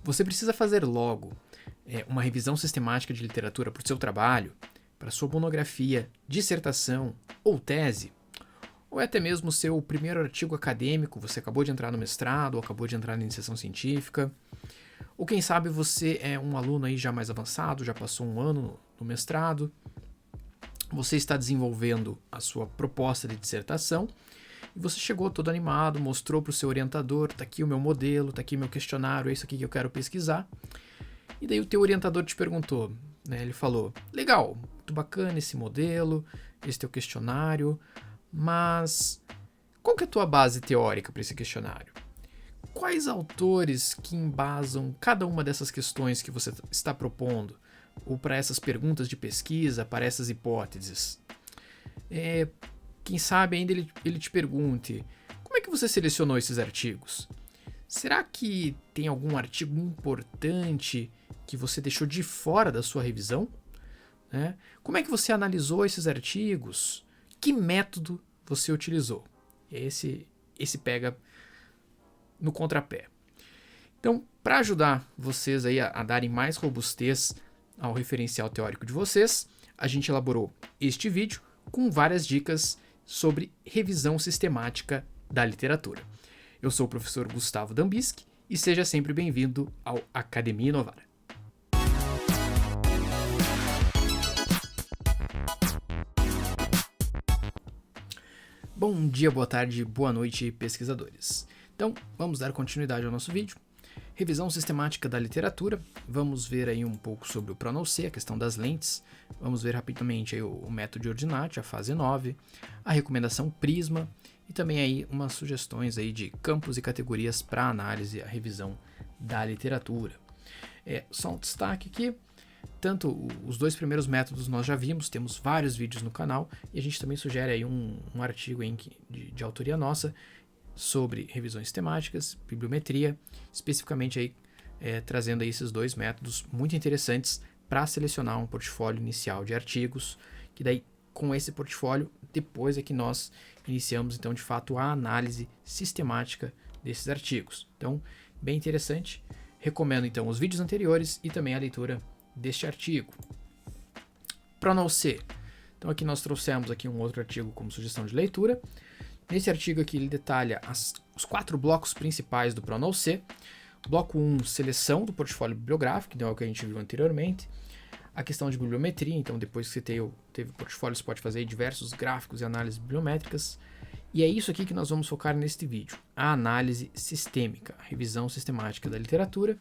Você precisa fazer logo uma revisão sistemática de literatura para o seu trabalho, para sua monografia, dissertação ou tese, ou até mesmo seu primeiro artigo acadêmico, você acabou de entrar no mestrado ou acabou de entrar na iniciação científica, ou quem sabe você é um aluno aí já mais avançado, já passou um ano no mestrado, você está desenvolvendo a sua proposta de dissertação e você chegou todo animado, mostrou para o seu orientador, tá aqui o meu modelo, tá aqui o meu questionário, é isso aqui que eu quero pesquisar. E daí o teu orientador te perguntou, né? Ele falou, legal, muito bacana esse modelo, esse teu questionário, mas qual que é a tua base teórica para esse questionário? Quais autores que embasam cada uma dessas questões que você está propondo? Ou para essas perguntas de pesquisa, para essas hipóteses? Quem sabe ainda ele te pergunte, como é que você selecionou esses artigos? Será que tem algum artigo importante que você deixou de fora da sua revisão? Como é que você analisou esses artigos? Que método você utilizou? Esse pega no contrapé. Então, para ajudar vocês aí a darem mais robustez ao referencial teórico de vocês, a gente elaborou este vídeo com várias dicas sobre revisão sistemática da literatura. Eu sou o professor Gustavo Dambisky e seja sempre bem-vindo ao Academia Inovar. Bom dia, boa tarde, boa noite, pesquisadores. Então, vamos dar continuidade ao nosso vídeo. Revisão sistemática da literatura. Vamos ver aí um pouco sobre o Pronoce, a questão das lentes. Vamos ver rapidamente aí o método de Ordinate, a fase 9, a recomendação Prisma e também aí umas sugestões aí de campos e categorias para análise e a revisão da literatura. Só um destaque aqui. Tanto os dois primeiros métodos nós já vimos, temos vários vídeos no canal e a gente também sugere aí um artigo aí de autoria nossa sobre revisões temáticas, bibliometria, especificamente aí trazendo aí esses dois métodos muito interessantes para selecionar um portfólio inicial de artigos, que daí com esse portfólio depois é que nós iniciamos então de fato a análise sistemática desses artigos. Então, bem interessante, recomendo então os vídeos anteriores e também a leitura deste artigo. Pronoce. Então aqui nós trouxemos aqui um outro artigo como sugestão de leitura. Nesse artigo aqui ele detalha os 4 blocos principais do Pronoce. Bloco 1, seleção do portfólio bibliográfico, que é o que a gente viu anteriormente. A questão de bibliometria, então depois que você teve o portfólio, você pode fazer diversos gráficos e análises bibliométricas. E é isso aqui que nós vamos focar neste vídeo, a análise sistêmica, a revisão sistemática da literatura.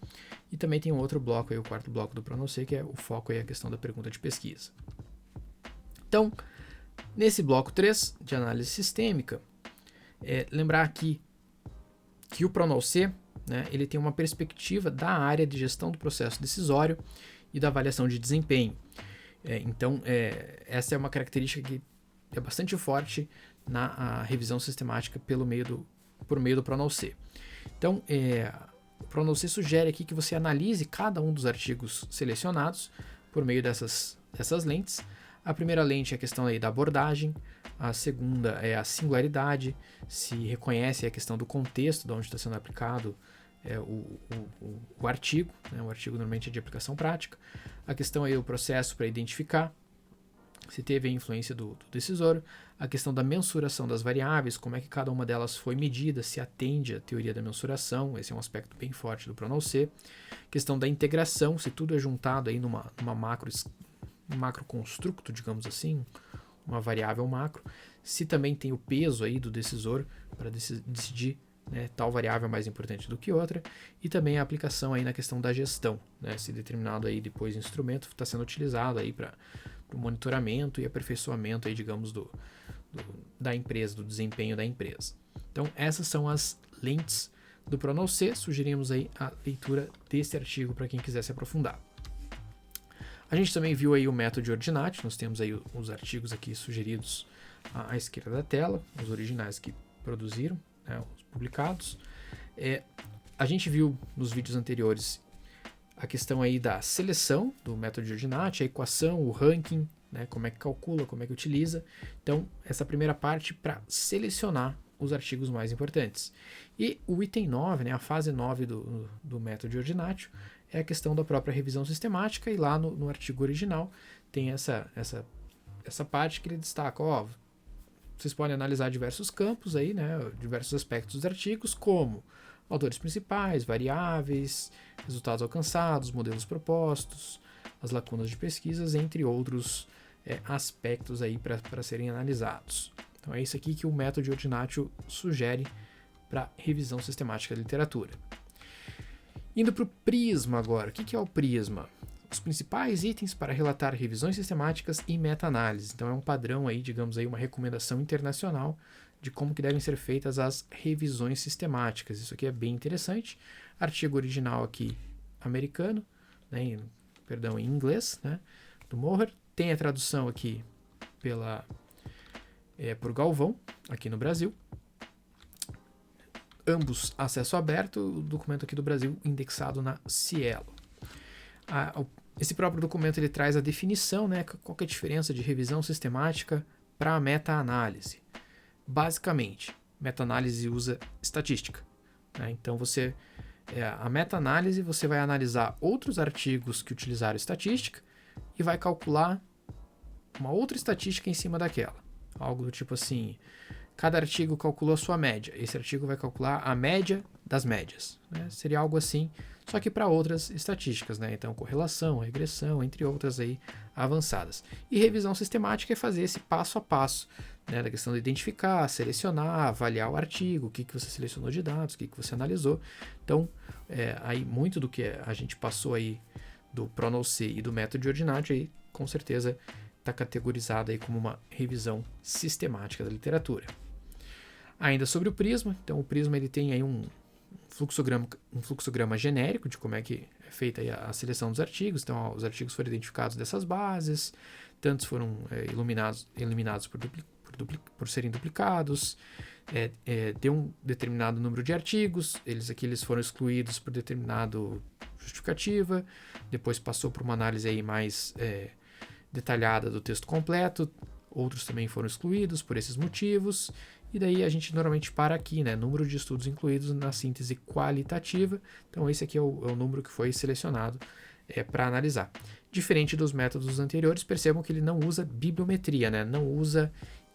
E também tem um outro bloco, aí, o 4º bloco do Pronoce, que é o foco aí, a questão da pergunta de pesquisa. Então, nesse bloco 3 de análise sistêmica, lembrar aqui que o Pronoce, né, ele tem uma perspectiva da área de gestão do processo decisório e da avaliação de desempenho. Então, essa é uma característica que é bastante forte na revisão sistemática por meio do Pronoce. Então, o Pronoce sugere aqui que você analise cada um dos artigos selecionados por meio dessas lentes. A primeira lente é a questão aí da abordagem, a segunda é a singularidade, se reconhece a questão do contexto de onde está sendo aplicado o artigo, né? O artigo normalmente é de aplicação prática. A questão aí é o processo para identificar se teve a influência do decisor, a questão da mensuração das variáveis, como é que cada uma delas foi medida, se atende à teoria da mensuração, esse é um aspecto bem forte do Pronoce. Questão da integração, se tudo é juntado aí numa macro construto, digamos assim, uma variável macro, se também tem o peso aí do decisor para decidir, né, tal variável é mais importante do que outra, e também a aplicação aí na questão da gestão, né, se determinado aí depois instrumento está sendo utilizado aí para o monitoramento e aperfeiçoamento aí, digamos, da empresa, do desempenho da empresa. Então essas são as lentes do Pronoce, sugerimos aí a leitura desse artigo para quem quiser se aprofundar. A gente também viu aí o método de Ordinate, nós temos aí os artigos aqui sugeridos à esquerda da tela, os originais que produziram, né, os publicados. A gente viu nos vídeos anteriores a questão aí da seleção do método de Ordinate, a equação, o ranking, né, como é que calcula, como é que utiliza. Então, essa primeira parte para selecionar os artigos mais importantes. E o item 9, né, a fase 9 do método Ordinatio, é a questão da própria revisão sistemática, e lá no artigo original tem essa parte que ele destaca, vocês podem analisar diversos campos aí, né, diversos aspectos dos artigos, como autores principais, variáveis, resultados alcançados, modelos propostos, as lacunas de pesquisas, entre outros aspectos aí para serem analisados. Então é isso aqui que o método Ordinatio sugere para revisão sistemática da literatura. Indo para o Prisma agora. O que é o Prisma? Os principais itens para relatar revisões sistemáticas e meta-análise. Então é um padrão aí, digamos aí, uma recomendação internacional de como que devem ser feitas as revisões sistemáticas. Isso aqui é bem interessante. Artigo original aqui americano, né, em inglês, né, do Moher. Tem a tradução aqui por Galvão, aqui no Brasil. Ambos acesso aberto, o documento aqui do Brasil indexado na Cielo. Esse próprio documento ele traz a definição, né, qual que é a diferença de revisão sistemática para a meta-análise. Basicamente, meta-análise usa estatística, né? Então a meta-análise você vai analisar outros artigos que utilizaram estatística e vai calcular uma outra estatística em cima daquela. Algo do tipo assim, cada artigo calculou a sua média, esse artigo vai calcular a média das médias, né? Seria algo assim, só que para outras estatísticas, né? Então correlação, regressão, entre outras aí avançadas. E revisão sistemática é fazer esse passo a passo, né, da questão de identificar, selecionar, avaliar o artigo, o que você selecionou de dados, o que você analisou. Então, aí muito do que a gente passou aí do PRONOC e do método Ordinatio aí, com certeza está categorizado aí como uma revisão sistemática da literatura. Ainda sobre o Prisma, então o Prisma ele tem aí um fluxograma genérico de como é que é feita aí a seleção dos artigos. Então os artigos foram identificados dessas bases, tantos foram eliminados por serem duplicados, deu um determinado número de artigos, eles foram excluídos por determinado justificativa, depois passou por uma análise aí mais detalhada do texto completo, outros também foram excluídos por esses motivos, e daí a gente normalmente para aqui, né, número de estudos incluídos na síntese qualitativa. Então esse aqui é o número que foi selecionado para analisar. Diferente dos métodos anteriores, percebam que ele não usa bibliometria, né, não usa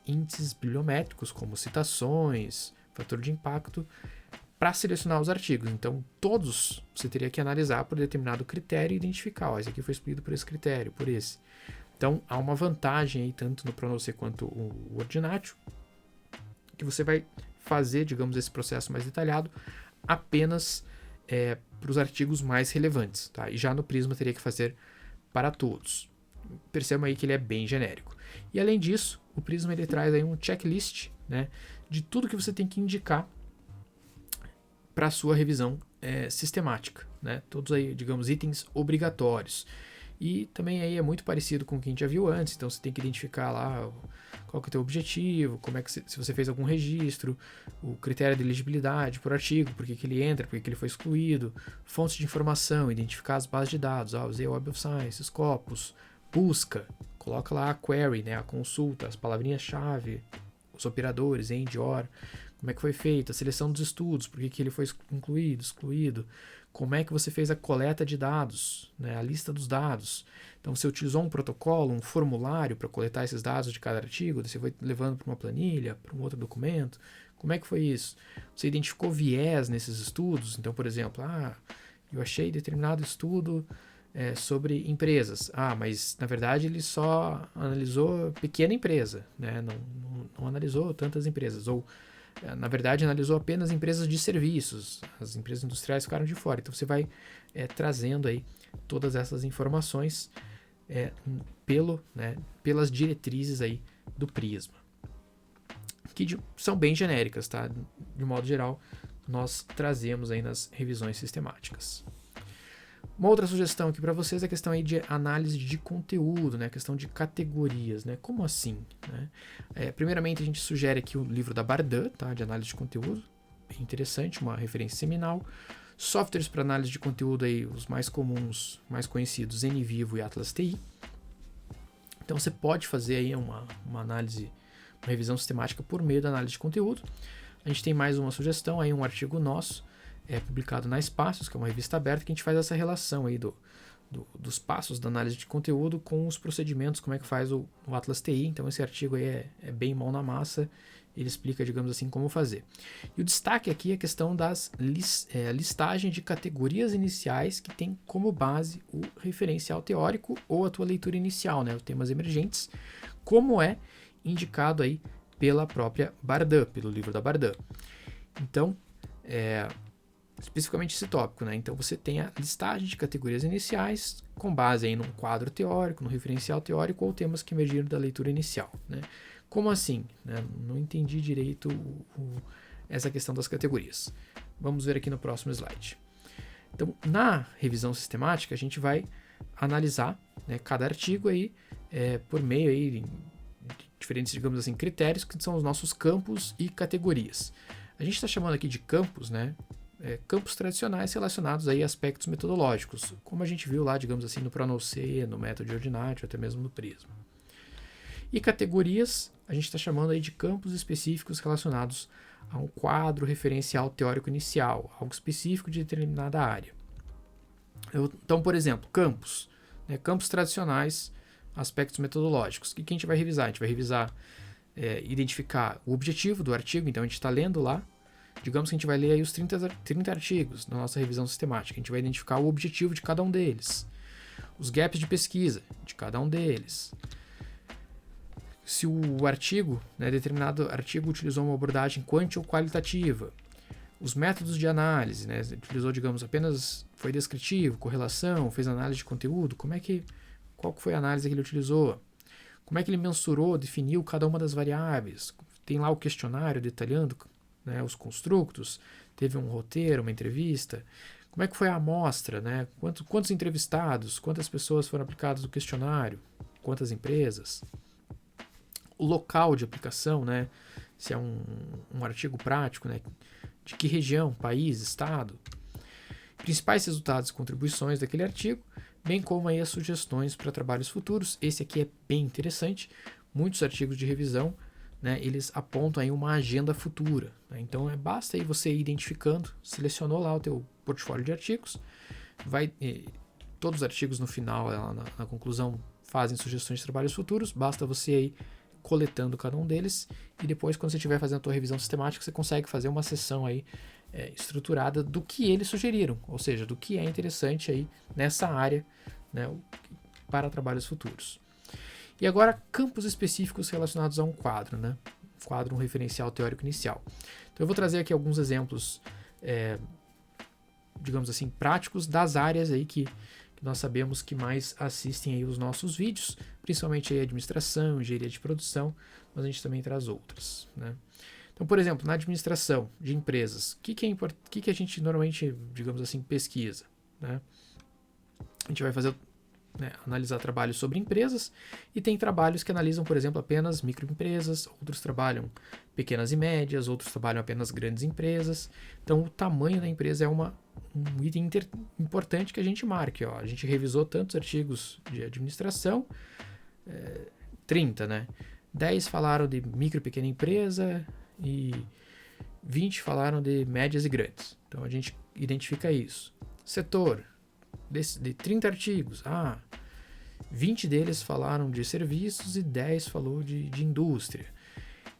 índices bibliométricos como citações, fator de impacto, para selecionar os artigos. Então todos você teria que analisar por determinado critério e identificar, esse aqui foi excluído por esse critério, por esse. Então há uma vantagem aí, tanto no PRONOC quanto o Ordinatio, que você vai fazer, digamos, esse processo mais detalhado apenas para os artigos mais relevantes, tá? E já no Prisma teria que fazer para todos. Percebam aí que ele é bem genérico. E além disso, o Prisma ele traz aí um checklist, né, de tudo que você tem que indicar para a sua revisão sistemática, né? Todos aí, digamos, itens obrigatórios. E também aí é muito parecido com o que a gente já viu antes, então você tem que identificar lá qual que é o teu objetivo, como é que se você fez algum registro, o critério de elegibilidade por artigo, por que ele entra, por que ele foi excluído, fontes de informação, identificar as bases de dados, usei Web of Science, Scopus, busca, coloca lá a query, né, a consulta, as palavrinhas-chave, os operadores, end, or, como é que foi feita, a seleção dos estudos, por que ele foi incluído, excluído, como é que você fez a coleta de dados, né, a lista dos dados. Então você utilizou um protocolo, um formulário para coletar esses dados de cada artigo, você foi levando para uma planilha, para um outro documento, como é que foi isso? Você identificou viés nesses estudos, então por exemplo, eu achei determinado estudo sobre empresas, mas na verdade ele só analisou pequena empresa, né, não analisou tantas empresas, ou na verdade analisou apenas empresas de serviços, as empresas industriais ficaram de fora. Então você vai trazendo aí todas essas informações pelas diretrizes aí do Prisma, que são bem genéricas, tá? De modo geral, nós trazemos aí nas revisões sistemáticas. Uma outra sugestão aqui para vocês é a questão aí de análise de conteúdo, né? A questão de categorias, né? Como assim? Né? Primeiramente, a gente sugere aqui o livro da Bardin, tá? De análise de conteúdo, bem interessante, uma referência seminal. Softwares para análise de conteúdo, aí, os mais comuns, mais conhecidos, NVivo e Atlas TI. Então, você pode fazer aí uma análise, uma revisão sistemática por meio da análise de conteúdo. A gente tem mais uma sugestão, aí um artigo nosso, publicado na Espaços, que é uma revista aberta, que a gente faz essa relação aí dos passos da análise de conteúdo com os procedimentos, como é que faz o Atlas TI. Então esse artigo aí é bem mão na massa, ele explica, digamos assim, como fazer. E o destaque aqui é a questão das listagem de categorias iniciais que tem como base o referencial teórico ou a tua leitura inicial, né, os temas emergentes, como é indicado aí pela própria Bardin, pelo livro da Bardin. Então, especificamente esse tópico, né? Então você tem a listagem de categorias iniciais com base aí num quadro teórico, no referencial teórico ou temas que emergiram da leitura inicial, né? Como assim? Né? Não entendi direito essa questão das categorias. Vamos ver aqui no próximo slide. Então, na revisão sistemática, a gente vai analisar, né, cada artigo aí por meio aí de diferentes, digamos assim, critérios que são os nossos campos e categorias. A gente está chamando aqui de campos, né? Campos tradicionais relacionados aí a aspectos metodológicos, como a gente viu lá, digamos assim, no PRONOC, no método Ordinatio, até mesmo no Prisma. E categorias, a gente está chamando aí de campos específicos relacionados a um quadro referencial teórico inicial, algo específico de determinada área. Então, por exemplo, campos, né, campos tradicionais, aspectos metodológicos. O que a gente vai revisar? A gente vai revisar, identificar o objetivo do artigo, então a gente está lendo lá, digamos que a gente vai ler aí os 30 artigos na nossa revisão sistemática, a gente vai identificar o objetivo de cada um deles, os gaps de pesquisa de cada um deles, se o artigo, né, determinado artigo utilizou uma abordagem quanti ou qualitativa, os métodos de análise, né, utilizou, digamos, apenas foi descritivo, correlação, fez análise de conteúdo, qual foi a análise que ele utilizou, como é que ele mensurou, definiu cada uma das variáveis, tem lá o questionário detalhando, né, os construtos, teve um roteiro, uma entrevista, como é que foi a amostra, né, quantos entrevistados, quantas pessoas foram aplicadas no questionário, quantas empresas, o local de aplicação, né, se é um artigo prático, né, de que região, país, estado, principais resultados e contribuições daquele artigo, bem como aí as sugestões para trabalhos futuros. Esse aqui é bem interessante, muitos artigos de revisão, né, eles apontam aí uma agenda futura, né? Então basta aí você ir identificando, selecionou lá o teu portfólio de artigos, todos os artigos no final, na conclusão, fazem sugestões de trabalhos futuros, basta você aí coletando cada um deles e depois, quando você estiver fazendo a tua revisão sistemática, você consegue fazer uma sessão aí estruturada do que eles sugeriram, ou seja, do que é interessante aí nessa área, né, para trabalhos futuros. E agora, campos específicos relacionados a um quadro, né? Um referencial teórico inicial. Então eu vou trazer aqui alguns exemplos, digamos assim, práticos das áreas aí que nós sabemos que mais assistem aí os nossos vídeos, principalmente aí administração, engenharia de produção, mas a gente também traz outras, né? Então, por exemplo, na administração de empresas, o que a gente normalmente, digamos assim, pesquisa, né? A gente vai fazer, né, analisar trabalhos sobre empresas, e tem trabalhos que analisam, por exemplo, apenas microempresas, outros trabalham pequenas e médias, outros trabalham apenas grandes empresas. Então, o tamanho da empresa é um item importante que a gente marque. Ó. A gente revisou tantos artigos de administração, 30, né? 10 falaram de micro e pequena empresa e 20 falaram de médias e grandes. Então, a gente identifica isso. Setor, de 30 artigos, 20 deles falaram de serviços e 10 falou de indústria.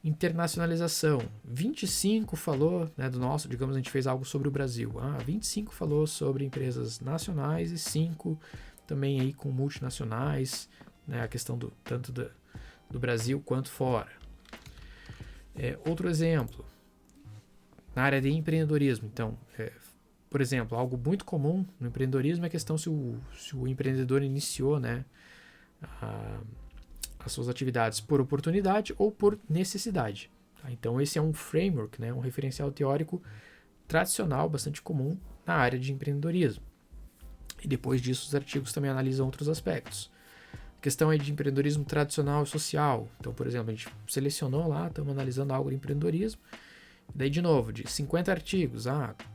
Internacionalização, 25 falou, né, do nosso, digamos, a gente fez algo sobre o Brasil. 25 falou sobre empresas nacionais e 5 também aí com multinacionais, né, a questão tanto do Brasil quanto fora. Outro exemplo, na área de empreendedorismo, então, por exemplo, algo muito comum no empreendedorismo é a questão se o empreendedor iniciou, né, as suas atividades por oportunidade ou por necessidade. Tá? Então esse é um framework, né, um referencial teórico tradicional, bastante comum na área de empreendedorismo. E depois disso os artigos também analisam outros aspectos. A questão é de empreendedorismo tradicional e social. Então, por exemplo, a gente selecionou lá, estamos analisando algo de empreendedorismo. Daí, de novo, de 50 artigos,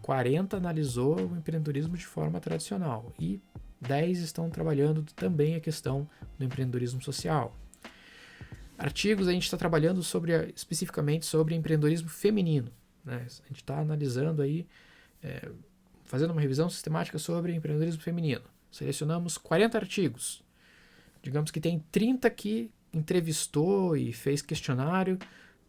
40 analisou o empreendedorismo de forma tradicional e 10 estão trabalhando também a questão do empreendedorismo social. Artigos, a gente está trabalhando especificamente sobre empreendedorismo feminino. né? A gente está analisando aí, fazendo uma revisão sistemática sobre empreendedorismo feminino. Selecionamos 40 artigos. Digamos que tem 30 que entrevistou e fez questionário,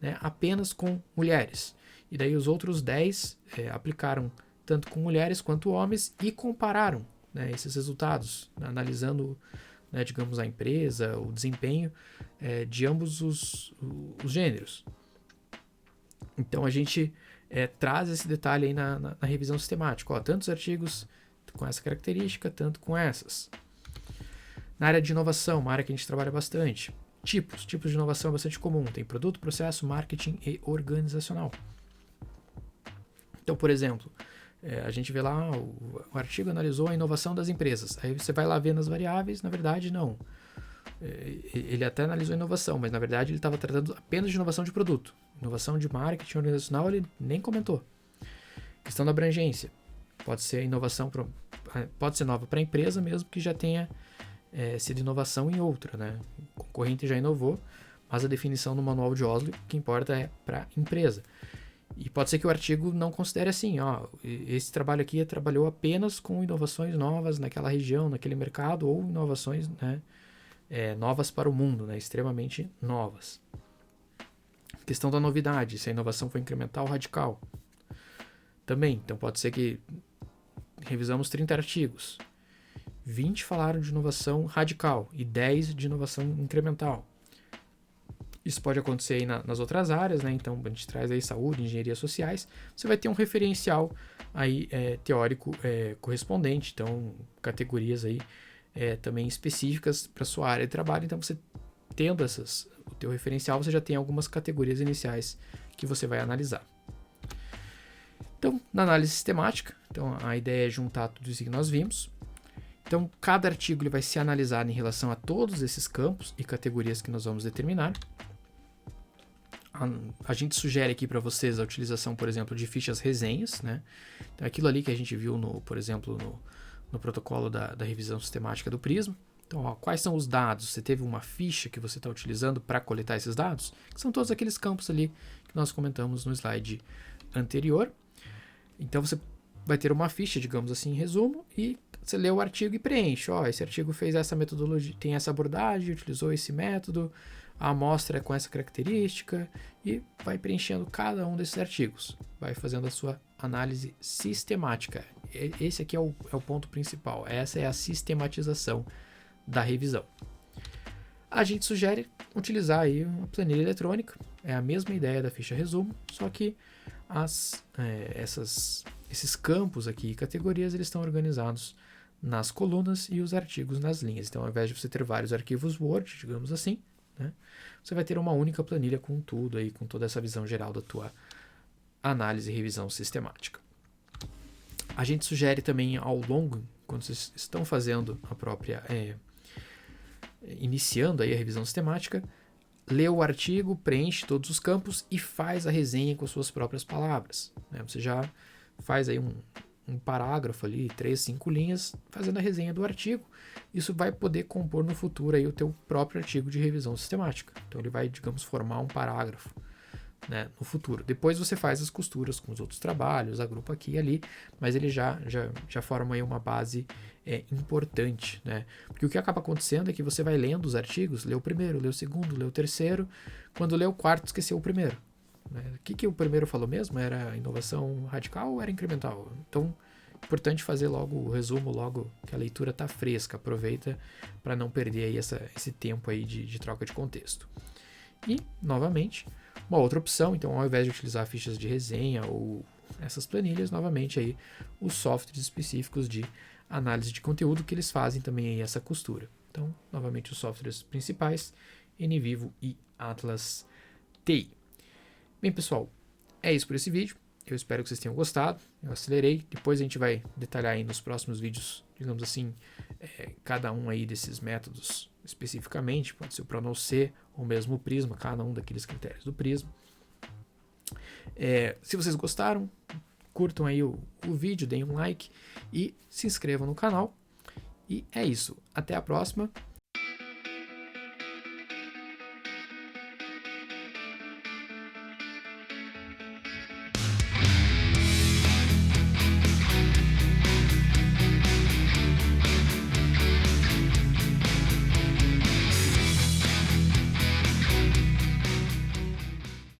né, apenas com mulheres. E daí os outros 10 aplicaram tanto com mulheres quanto homens e compararam, né, esses resultados, né, analisando, né, digamos, a empresa, o desempenho de ambos os gêneros. Então a gente traz esse detalhe aí na revisão sistemática. Ó, tantos artigos com essa característica, tanto com essas. Na área de inovação, uma área que a gente trabalha bastante. Tipos de inovação é bastante comum. Tem produto, processo, marketing e organizacional. Então, por exemplo, a gente vê lá, o artigo analisou a inovação das empresas. Aí você vai lá ver nas variáveis, na verdade, não. Ele até analisou a inovação, mas na verdade ele estava tratando apenas de inovação de produto. Inovação de marketing organizacional ele nem comentou. Questão da abrangência. Pode ser inovação, pode ser nova para a empresa, mesmo que já tenha sido inovação em outra, né? O concorrente já inovou, mas a definição no manual de Oslo, o que importa é para a empresa. E pode ser que o artigo não considere assim, ó, esse trabalho aqui trabalhou apenas com inovações novas naquela região, naquele mercado, ou inovações, né, novas para o mundo, né, extremamente novas. Questão da novidade, se a inovação foi incremental ou radical. Também, então pode ser que revisamos 30 artigos. 20 falaram de inovação radical e 10 de inovação incremental. Isso pode acontecer aí nas outras áreas, né? Então a gente traz aí saúde, engenharia sociais. Você vai ter um referencial aí teórico correspondente, então categorias aí também específicas para sua área de trabalho. Então você tendo o teu referencial, você já tem algumas categorias iniciais que você vai analisar. Então, na análise sistemática, então a ideia é juntar tudo isso que nós vimos. Então, cada artigo ele vai ser analisado em relação a todos esses campos e categorias que nós vamos determinar. A gente sugere aqui para vocês a utilização, por exemplo, de fichas resenhas, né? Então, aquilo ali que a gente viu, por exemplo, no protocolo da revisão sistemática do Prisma. Então, ó, quais são os dados? Você teve uma ficha que você está utilizando para coletar esses dados? Que são todos aqueles campos ali que nós comentamos no slide anterior. Então, você vai ter uma ficha, digamos assim, em resumo, e você lê o artigo e preenche. Ó, esse artigo fez essa metodologia, tem essa abordagem, utilizou esse método, a amostra é com essa característica, e vai preenchendo cada um desses artigos. Vai fazendo a sua análise sistemática. Esse aqui é o ponto principal. Essa é a sistematização da revisão. A gente sugere utilizar aí uma planilha eletrônica. É a mesma ideia da ficha resumo, só que esses campos aqui e categorias eles estão organizados nas colunas e os artigos nas linhas. Então, ao invés de você ter vários arquivos Word, digamos assim, né, você vai ter uma única planilha com tudo aí, com toda essa visão geral da tua análise e revisão sistemática. A gente sugere também ao longo, quando vocês estão fazendo a própria, iniciando aí a revisão sistemática, lê o artigo, preenche todos os campos e faz a resenha com as suas próprias palavras, né? Você já faz aí um parágrafo ali, 3, 5 linhas, fazendo a resenha do artigo. Isso vai poder compor no futuro aí o teu próprio artigo de revisão sistemática. Então ele vai, digamos, formar um parágrafo, né, no futuro. Depois você faz as costuras com os outros trabalhos, agrupa aqui e ali, mas ele já forma aí uma base importante, né? Porque o que acaba acontecendo é que você vai lendo os artigos, lê o primeiro, lê o segundo, lê o terceiro, quando lê o quarto esqueceu o primeiro. O que o primeiro falou mesmo? Era inovação radical ou era incremental? Então, importante fazer logo o resumo, logo que a leitura está fresca. Aproveita para não perder aí esse tempo aí de troca de contexto. E, novamente, uma outra opção, então ao invés de utilizar fichas de resenha ou essas planilhas, novamente aí os softwares específicos de análise de conteúdo que eles fazem também aí essa costura. Então, novamente os softwares principais, NVivo e Atlas TI. Bem, pessoal, é isso por esse vídeo. Eu espero que vocês tenham gostado. Eu acelerei. Depois a gente vai detalhar aí nos próximos vídeos, digamos assim, cada um aí desses métodos especificamente. Pode ser o ProNoC ou mesmo o Prisma, cada um daqueles critérios do Prisma. Se vocês gostaram, curtam aí o vídeo, deem um like e se inscrevam no canal. E é isso. Até a próxima.